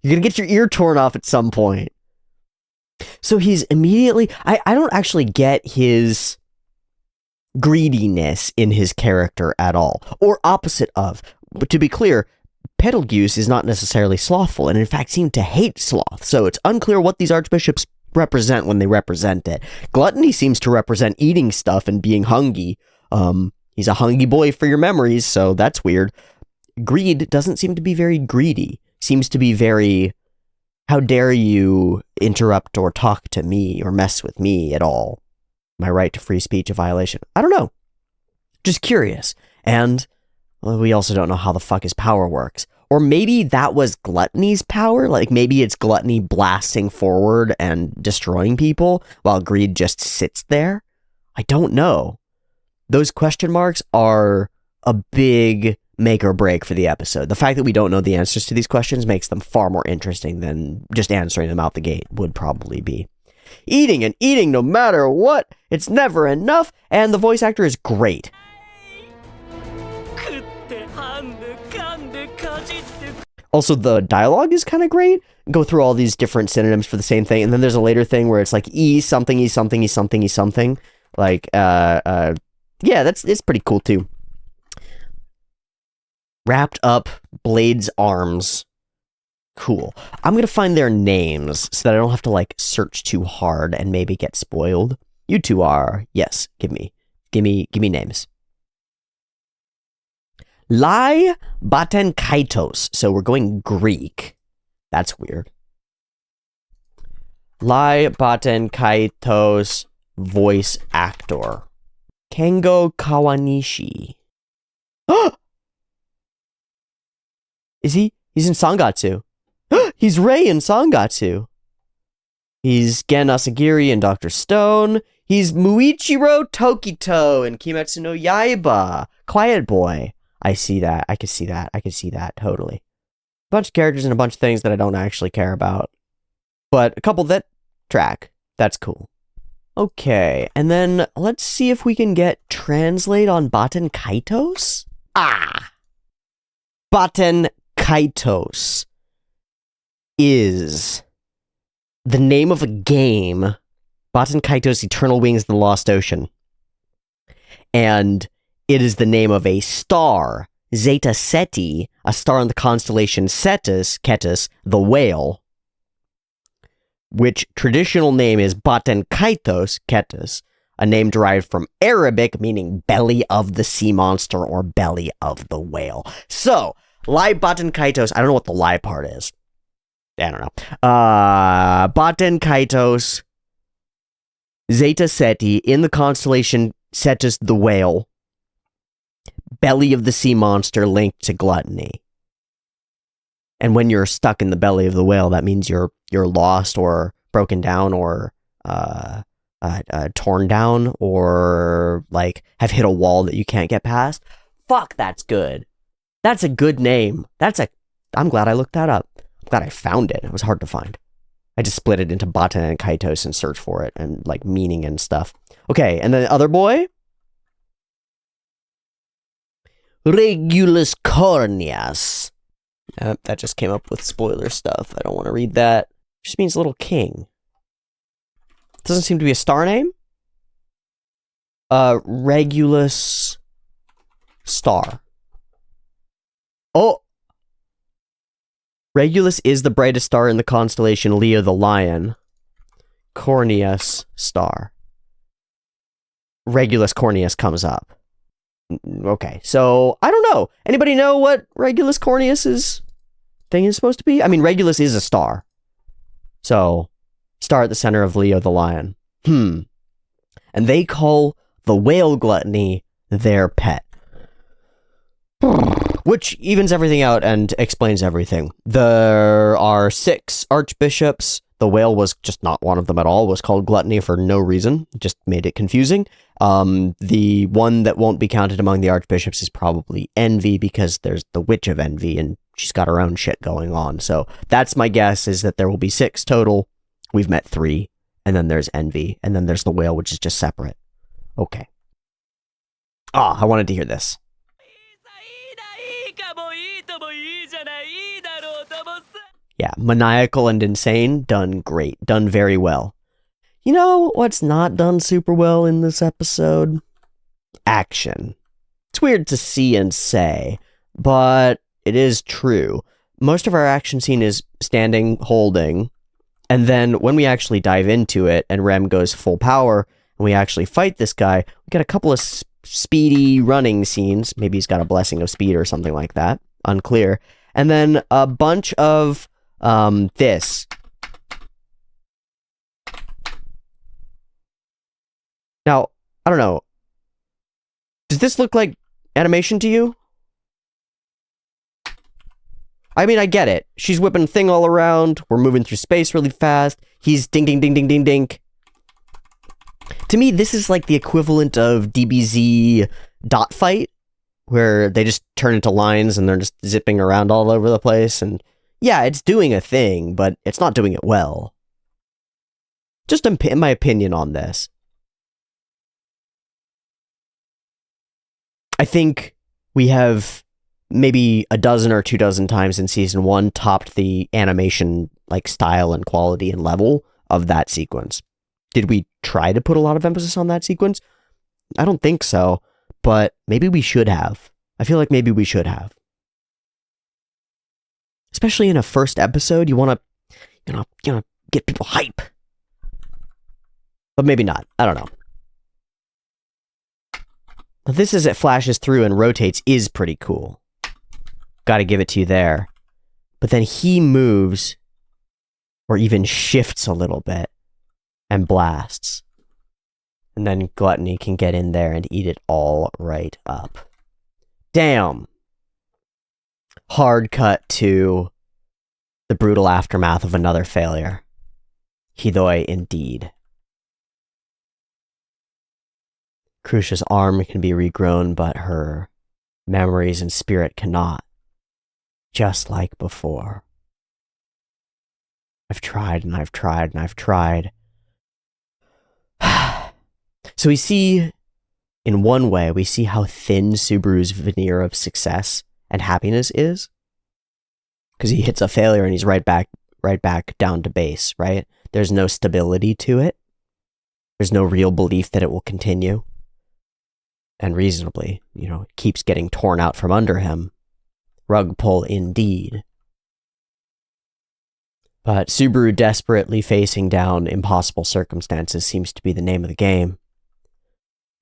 You're gonna get your ear torn off at some point. So he's immediately... I don't actually get his greediness in his character at all. Or opposite of. But to be clear, Betelgeuse is not necessarily slothful, and in fact seemed to hate sloth. So it's unclear what these archbishops represent when they represent it. Gluttony seems to represent eating stuff and being hungry. He's a hungry boy for your memories, so that's weird. Greed doesn't seem to be very greedy. Seems to be very, how dare you interrupt or talk to me or mess with me at all? My right to free speech a violation? I don't know. Just curious. And well, we also don't know how the fuck his power works. Or maybe that was Gluttony's power? Like maybe it's Gluttony blasting forward and destroying people while Greed just sits there? I don't know. Those question marks are a big make or break for the episode. The fact that we don't know the answers to these questions makes them far more interesting than just answering them out the gate would probably be. Eating and eating no matter what. It's never enough. And the voice actor is great. Also, the dialogue is kind of great. Go through all these different synonyms for the same thing. And then there's a later thing where it's like E something, E something, E something, E something. Like, yeah, it's pretty cool too. Wrapped up Blade's arms. Cool. I'm going to find their names so that I don't have to like search too hard and maybe get spoiled. You two are, yes, give me names. Lai Baten Kaitos. So we're going Greek. That's weird. Lai Baten Kaitos, voice actor. Kengo Kawanishi. Is he? He's in Sangatsu. He's Rei in Sangatsu. He's Gen Asagiri in Dr. Stone. He's Muichiro Tokito in Kimetsu no Yaiba. Quiet Boy. I see that. I can see that. I can see that. Totally. A bunch of characters and a bunch of things that I don't actually care about. But a couple that track. That's cool. Okay. And then let's see if we can get translate on Baten Kaitos. Baten Kaitos is the name of a game. Baten Kaitos Eternal Wings of the Lost Ocean. And it is the name of a star, Zeta Ceti, a star in the constellation Cetus, the whale, which traditional name is Baten Kaitos, Ketus, a name derived from Arabic meaning belly of the sea monster or belly of the whale. So, Lai Baten Kaitos, I don't know what the lie part is. I don't know. Baten Kaitos, Zeta Ceti, in the constellation Cetus the whale, belly of the sea monster linked to gluttony. And when you're stuck in the belly of the whale, that means you're lost or broken down or torn down or like have hit a wall that you can't get past. Fuck, that's good. That's a good name. I'm glad I looked that up. I'm glad I found it. It was hard to find. I just split it into Baten and Kaitos and searched for it and like meaning and stuff. Okay, and then the other boy? Regulus Corneas. That just came up with spoiler stuff. I don't want to read that. It just means little king. Doesn't seem to be a star name. Regulus star. Oh! Regulus is the brightest star in the constellation Leo the Lion. Corneas star. Regulus Corneas comes up. Okay, so, I don't know. Anybody know what Regulus Corneas's thing is supposed to be? I mean, Regulus is a star. So, star at the center of Leo the Lion. And they call the whale gluttony their pet. Which evens everything out and explains everything. There are 6 archbishops. The whale was just not one of them at all. It was called gluttony for no reason. It just made it confusing. The one that won't be counted among the archbishops is probably envy, because there's the witch of envy and she's got her own shit going on. So that's my guess, is that there will be 6 total. We've met 3. And then there's envy. And then there's the whale, which is just separate. Okay. I wanted to hear this. Yeah, maniacal and insane, done great. Done very well. You know what's not done super well in this episode? Action. It's weird to see and say, but it is true. Most of our action scene is standing, holding, and then when we actually dive into it and Rem goes full power and we actually fight this guy, we get a couple of speedy running scenes. Maybe he's got a blessing of speed or something like that. Unclear. And then a bunch of this. Now, I don't know. Does this look like animation to you? I mean, I get it. She's whipping thing all around. We're moving through space really fast. He's ding, ding, ding, ding, ding, ding. To me, this is like the equivalent of DBZ dot fight, where they just turn into lines and they're just zipping around all over the place. And yeah, it's doing a thing, but it's not doing it well. Just in my opinion on this. I think we have maybe a dozen or 24 times in season 1 topped the animation like style and quality and level of that sequence. Did we try to put a lot of emphasis on that sequence? I don't think so, but maybe we should have. I feel like maybe we should have. Especially in a first episode, you want to get people hype. But maybe not. I don't know. But this as it flashes through and rotates is pretty cool. Gotta give it to you there. But then he moves, or even shifts a little bit, and blasts. And then Gluttony can get in there and eat it all right up. Damn. Hard cut to the brutal aftermath of another failure. Hidoi indeed. Crucia's arm can be regrown, but her memories and spirit cannot. Just like before. I've tried and I've tried and I've tried. So we see, in one way, we see how thin Subaru's veneer of success and happiness is. Because he hits a failure and he's right back down to base, right? There's no stability to it. There's no real belief that it will continue. And reasonably, it keeps getting torn out from under him. Rug pull indeed. But Subaru desperately facing down impossible circumstances seems to be the name of the game.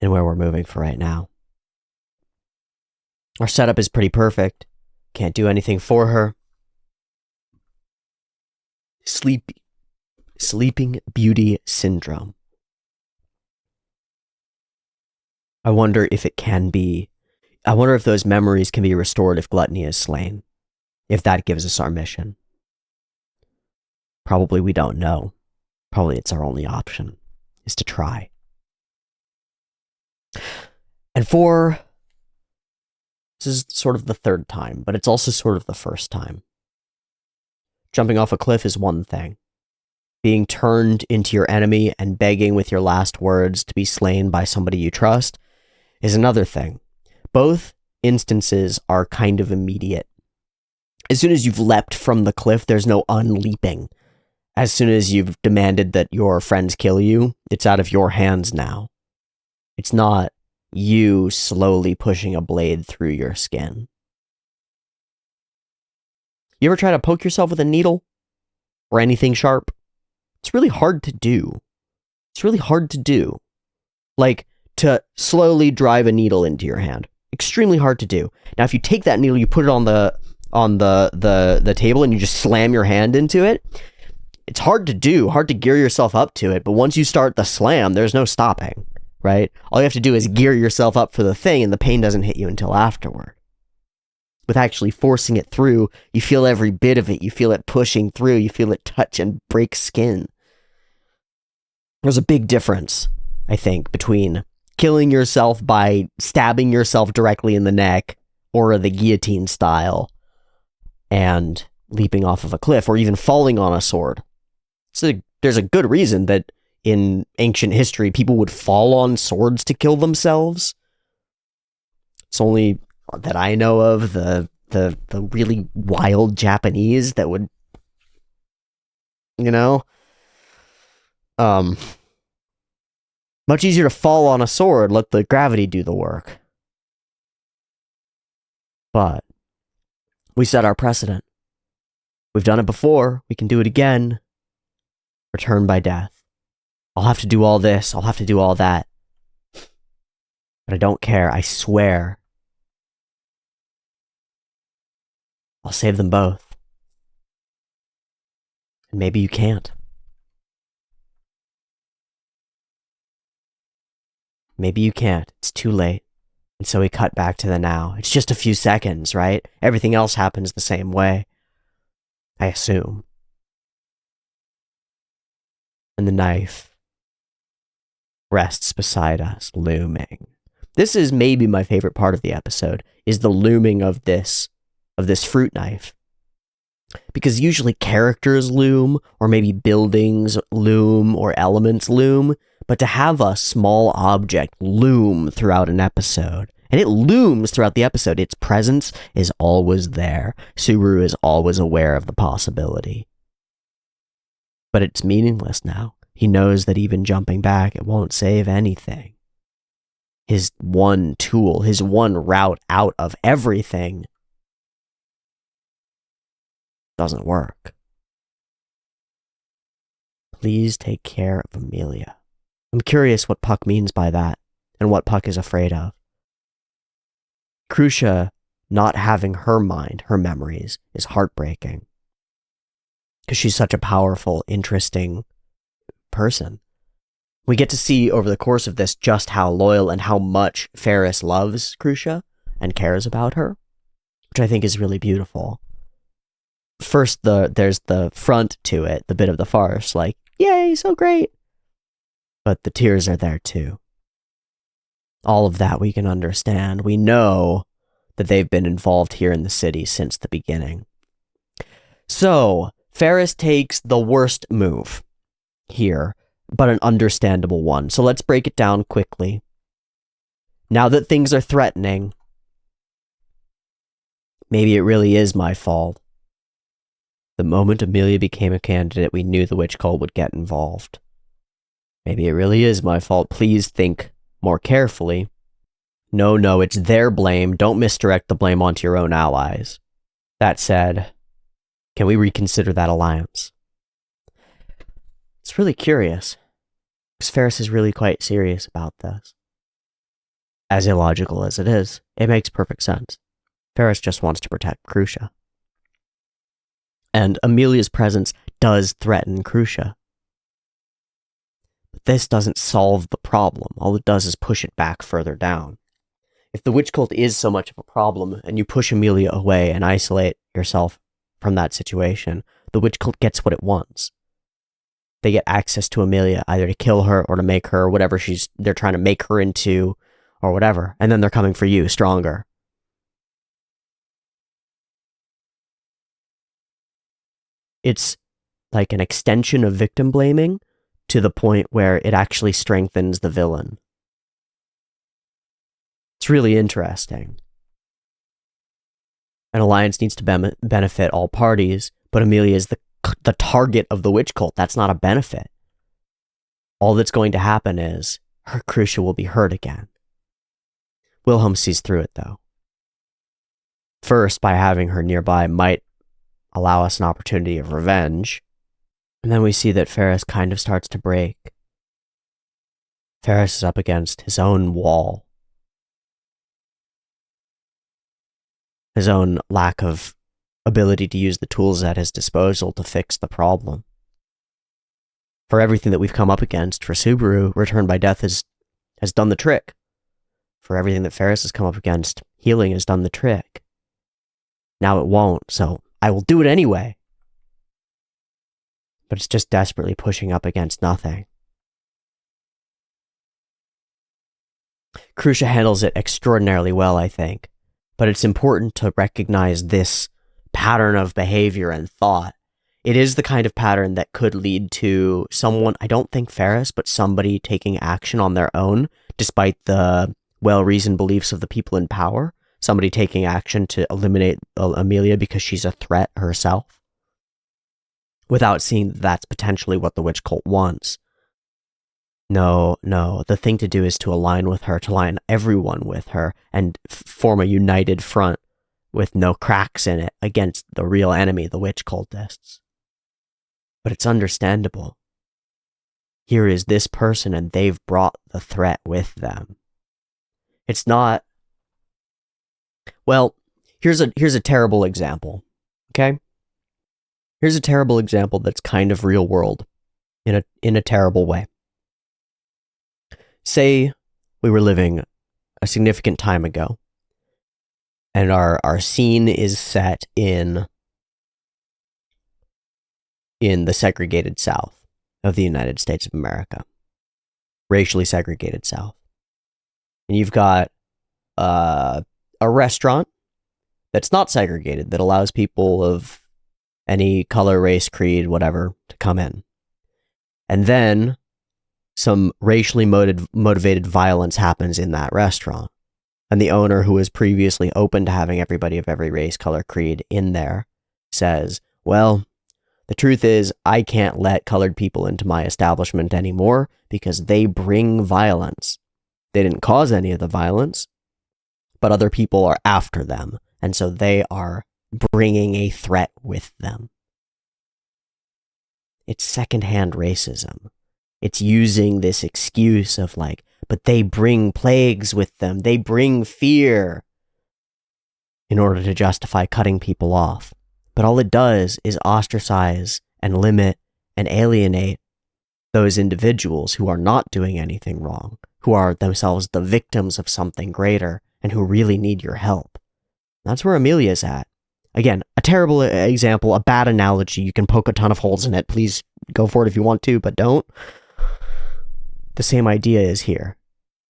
And where we're moving for right now. Our setup is pretty perfect. Can't do anything for her. Sleeping Beauty Syndrome. I wonder if it can be. I wonder if those memories can be restored if Gluttony is slain. If that gives us our mission. Probably we don't know. Probably it's our only option, is to try. And this is sort of the third time, but it's also sort of the first time. Jumping off a cliff is one thing. Being turned into your enemy and begging with your last words to be slain by somebody you trust is another thing. Both instances are kind of immediate. As soon as you've leapt from the cliff, there's no unleaping. As soon as you've demanded that your friends kill you, it's out of your hands now. It's not you slowly pushing a blade through your skin. You ever try to poke yourself with a needle? Or anything sharp? It's really hard to do. It's really hard to do. Like, to slowly drive a needle into your hand. Extremely hard to do. Now, if you take that needle, you put it on the table, and you just slam your hand into it, it's hard to do, hard to gear yourself up to it, but once you start the slam, there's no stopping, right? All you have to do is gear yourself up for the thing, and the pain doesn't hit you until afterward. With actually forcing it through, you feel every bit of it, you feel it pushing through, you feel it touch and break skin. There's a big difference, I think, between killing yourself by stabbing yourself directly in the neck, or the guillotine style, and leaping off of a cliff, or even falling on a sword. So there's a good reason that in ancient history, people would fall on swords to kill themselves. It's only that I know of the really wild Japanese that would you know? Much easier to fall on a sword, let the gravity do the work. But we set our precedent. We've done it before, we can do it again. Return by death. I'll have to do all this, I'll have to do all that. But I don't care, I swear. I'll save them both. And maybe you can't. Maybe you can't, it's too late. And so we cut back to the now. It's just a few seconds, right? Everything else happens the same way. I assume. And the knife rests beside us, looming. This is maybe my favorite part of the episode, is the looming of this fruit knife. Because usually characters loom, or maybe buildings loom, or elements loom, but to have a small object loom throughout an episode, and it looms throughout the episode, its presence is always there. Subaru is always aware of the possibility. But it's meaningless now. He knows that even jumping back, it won't save anything. His one tool, his one route out of everything doesn't work. Please take care of Amelia. I'm curious what Puck means by that, and what Puck is afraid of. Crucia not having her mind, her memories, is heartbreaking. Because she's such a powerful, interesting person. We get to see over the course of this just how loyal and how much Ferris loves Crucia and cares about her, which I think is really beautiful. First, there's the front to it, the bit of the farce, like, yay, so great. But the tears are there too. All of that we can understand. We know that they've been involved here in the city since the beginning. So, Ferris takes the worst move here, but an understandable one. So let's break it down quickly. Now that things are threatening, maybe it really is my fault. The moment Amelia became a candidate, we knew the witch cult would get involved. Maybe it really is my fault. Please think more carefully. No, it's their blame. Don't misdirect the blame onto your own allies. That said, can we reconsider that alliance? It's really curious, because Ferris is really quite serious about this. As illogical as it is, it makes perfect sense. Ferris just wants to protect Crucia. And Amelia's presence does threaten Crucia. But this doesn't solve the problem. All it does is push it back further down. If the witch cult is so much of a problem, and you push Amelia away and isolate yourself from that situation, the witch cult gets what it wants. They get access to Amelia, either to kill her or to make her whatever they're trying to make her into, or whatever. And then they're coming for you, stronger. It's like an extension of victim blaming to the point where it actually strengthens the villain. It's really interesting. An alliance needs to benefit all parties, but Amelia is the target of the witch cult. That's not a benefit. All that's going to happen is her Crucia will be hurt again. Wilhelm sees through it, though. First, by having her nearby might allow us an opportunity of revenge, and then we see that Ferris kind of starts to break. Ferris is up against his own wall. His own lack of ability to use the tools at his disposal to fix the problem. For everything that we've come up against, for Subaru, Return by Death has done the trick. For everything that Ferris has come up against, healing has done the trick. Now it won't, so I will do it anyway. But it's just desperately pushing up against nothing. Crucia handles it extraordinarily well, I think. But it's important to recognize this pattern of behavior and thought. It is the kind of pattern that could lead to someone, I don't think Ferris, but somebody taking action on their own, despite the well-reasoned beliefs of the people in power. Somebody taking action to eliminate Amelia because she's a threat herself. without seeing that that's potentially what the witch cult wants. No, the thing to do is to align with her, to align everyone with her, and form a united front with no cracks in it against the real enemy, the witch cultists. But it's understandable. Here is this person, and they've brought the threat with them. It's not... Well, here's a terrible example, okay? Here's a terrible example that's kind of real world in a terrible way. Say we were living a significant time ago, and our scene is set in the segregated South of the United States of America. Racially segregated South. And you've got a restaurant that's not segregated, that allows people of any color, race, creed, whatever, to come in. And then some racially motivated violence happens in that restaurant. And the owner, who was previously open to having everybody of every race, color, creed in there, says, well, the truth is, I can't let colored people into my establishment anymore because they bring violence. They didn't cause any of the violence, but other people are after them. And so they are bringing a threat with them. It's secondhand racism. It's using this excuse of like, but they bring plagues with them. They bring fear in order to justify cutting people off. But all it does is ostracize and limit and alienate those individuals who are not doing anything wrong, who are themselves the victims of something greater and who really need your help. That's where Amelia's at. Again, a terrible example, a bad analogy. You can poke a ton of holes in it. Please go for it if you want to, but don't. The same idea is here.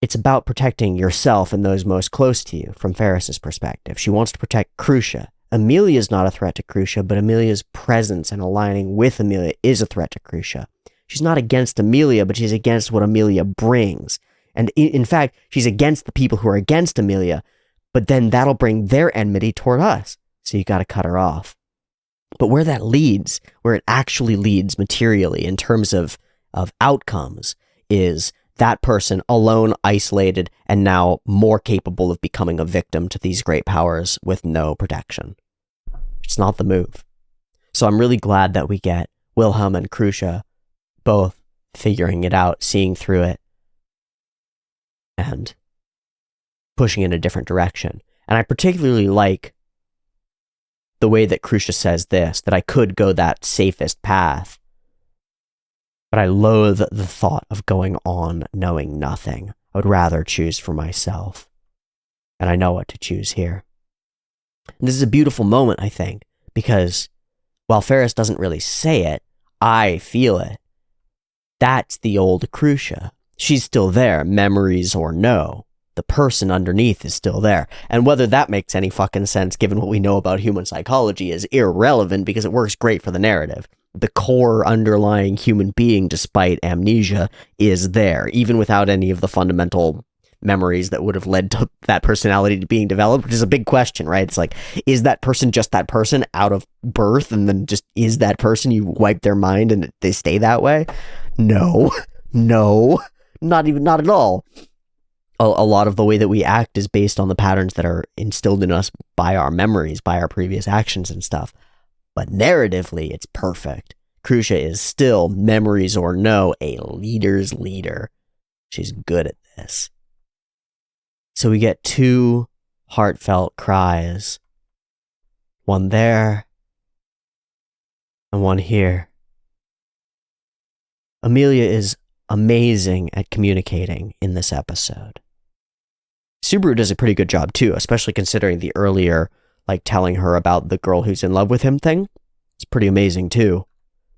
It's about protecting yourself and those most close to you from Ferris's perspective. She wants to protect Crucia. Amelia's not a threat to Crucia, but Amelia's presence and aligning with Amelia is a threat to Crucia. She's not against Amelia, but she's against what Amelia brings. And in fact, she's against the people who are against Amelia, but then that'll bring their enmity toward us. So you got to cut her off. But where that leads, where it actually leads materially in terms of outcomes, is that person alone, isolated, and now more capable of becoming a victim to these great powers with no protection. It's not the move. So I'm really glad that we get Wilhelm and Crucia both figuring it out, seeing through it, and pushing in a different direction. And I particularly like the way that Crucia says this, that I could go that safest path, but I loathe the thought of going on knowing nothing. I would rather choose for myself. And I know what to choose here. And this is a beautiful moment, I think, because while Ferris doesn't really say it, I feel it. That's the old Crucia. She's still there, memories or no. The person underneath is still there. And whether that makes any fucking sense, given what we know about human psychology, is irrelevant because it works great for the narrative. The core underlying human being, despite amnesia, is there, even without any of the fundamental memories that would have led to that personality to being developed, which is a big question, right? It's like, is that person just that person out of birth, and then just is that person, you wipe their mind and they stay that way? No, not at all. A lot of the way that we act is based on the patterns that are instilled in us by our memories, by our previous actions and stuff. But narratively, it's perfect. Crucia is still, memories or no, a leader's leader. She's good at this. So we get two heartfelt cries. One there, and one here. Amelia is amazing at communicating in this episode. Subaru does a pretty good job too, especially considering the earlier, like, telling her about the girl who's in love with him thing. It's pretty amazing too.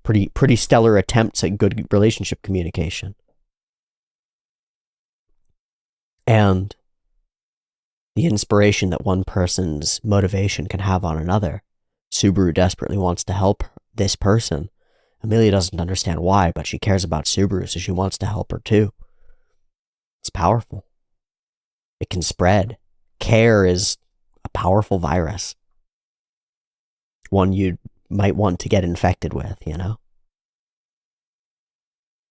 Pretty stellar attempts at good relationship communication. And the inspiration that one person's motivation can have on another. Subaru desperately wants to help this person. Amelia doesn't understand why, but she cares about Subaru, so she wants to help her too. It's powerful. It can spread. Care is a powerful virus. One you'd might want to get infected with, you know?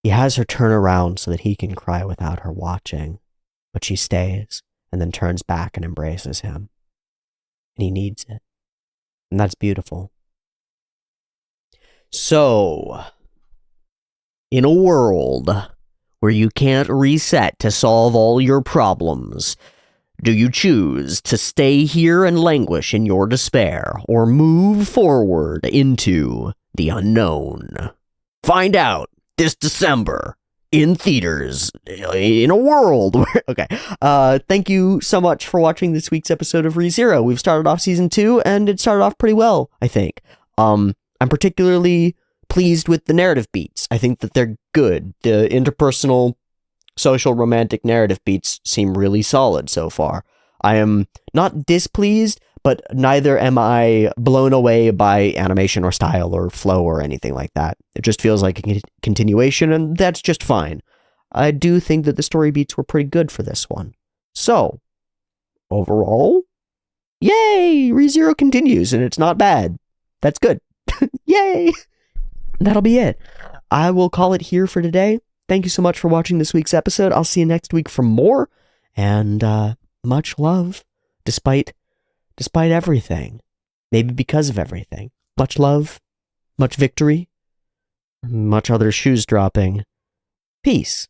He has her turn around so that he can cry without her watching, but she stays and then turns back and embraces him. And he needs it. And that's beautiful. So, in a world where you can't reset to solve all your problems, do you choose to stay here and languish in your despair, or move forward into the unknown? Find out this December in theaters, in a world where... Okay, thank you so much for watching this week's episode of ReZero. We've started off season 2, and it started off pretty well, I think. I'm particularly pleased with the narrative beats. I think that they're good. The interpersonal, social, romantic narrative beats seem really solid so far. I am not displeased, but neither am I blown away by animation or style or flow or anything like that. It just feels like a continuation, and that's just fine. I do think that the story beats were pretty good for this one. So, overall, yay! ReZero continues, and it's not bad. That's good. Yay! That'll be it. I will call it here for today. Thank you so much for watching this week's episode. I'll see you next week for more, and much love, despite everything. Maybe because of everything. Much love, much victory, much other shoes dropping. Peace.